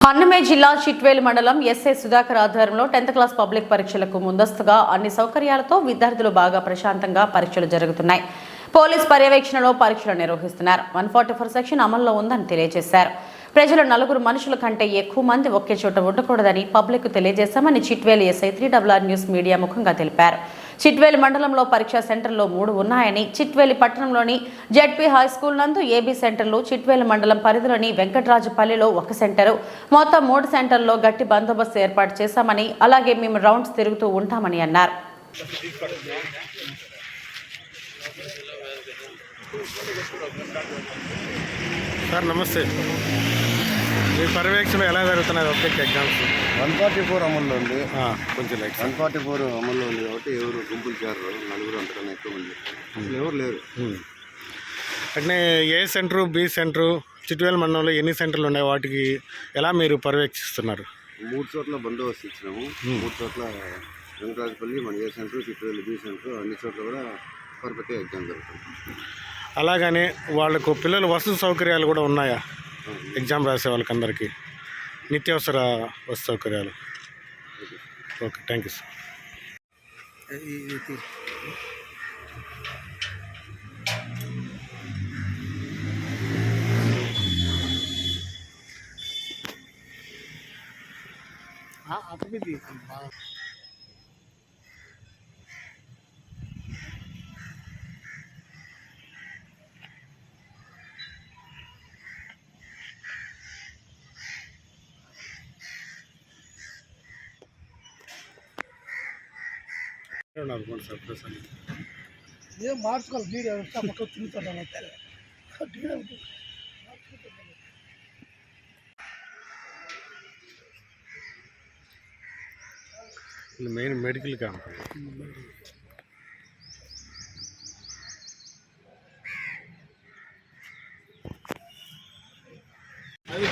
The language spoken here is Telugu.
అన్నమే జిల్లా చిట్వేలు మండలం ఎస్ఐ సుధాకర్ ఆధ్వర్యంలో 10th క్లాస్ పబ్లిక్ పరీక్షలకు ముందస్తుగా అన్ని సౌకర్యాలతో విద్యార్థులు బాగా ప్రశాంతంగా పరీక్షలు జరుగుతున్నాయి. పోలీస్ పర్యవేక్షణలో పరీక్షలు నిర్వహిస్తున్నారు. 144 సెక్షన్ అమల్లో ఉందని తెలియజేశారు. ప్రజలు నలుగురు మనుషుల కంటే ఎక్కువ మంది ఒకే చోట ఉండకూడదని పబ్లిక్ తెలియజేశామని Chitvel SI 3RR news media ముఖంగా తెలిపారు. చిట్వేలు మండలంలో పరీక్షా సెంటర్లు 3 ఉన్నాయని, చిట్వేలి పట్టణంలోని జెడ్పీ హై స్కూల్ నందు ఏబీ సెంటర్లు, చిట్వేలు మండలం పరిధిలోని వెంకటరాజుపల్లిలో 1 సెంటరు, మొత్తం 3 సెంటర్లో గట్టి బందోబస్తు ఏర్పాటు చేశామని, అలాగే మేము రౌండ్స్ తిరుగుతూ ఉంటామని అన్నారు. సార్ నమస్తే, మీ పర్యవేక్షణ ఎలా జరుగుతున్నాయి? పబ్లిక్ ఎగ్జామ్స్ 144 అమల్లో ఉంది. కొంచెం లైక్ 144 అమల్లో ఉంది కాబట్టి ఎవరు గుంపులు చేరరు. నలుగురు అంతకన్నా ఎక్కువ మంది అసలు ఎవరు లేరు. అంటే ఏ సెంటరు, బి సెంటరు, చిట్వేలు మండలంలో ఎన్ని సెంటర్లు ఉన్నాయి? వాటికి ఎలా మీరు పర్యవేక్షిస్తున్నారు? 3 చోట్ల బందోబస్తు ఇచ్చినాము. 3 చోట్ల వెంకటరాజపల్లి, మన ఏ సెంటర్, చిట్వేలు బి సెంటర్, అన్ని చోట్ల కూడా పర్ఫెక్ట్గా ఎగ్జామ్ జరుగుతుంది. అలాగని వాళ్ళకు పిల్లలు వసతి సౌకర్యాలు కూడా ఉన్నాయా? ఎగ్జామ్ రాసే వాళ్ళకి అందరికీ నిత్యావసర వసతి సౌకర్యాలు. Okay, thank you sir. ఇదే మార్చుకోవాలి. వీడియో పక్క తిరుగుతాను. Main medical camp. అది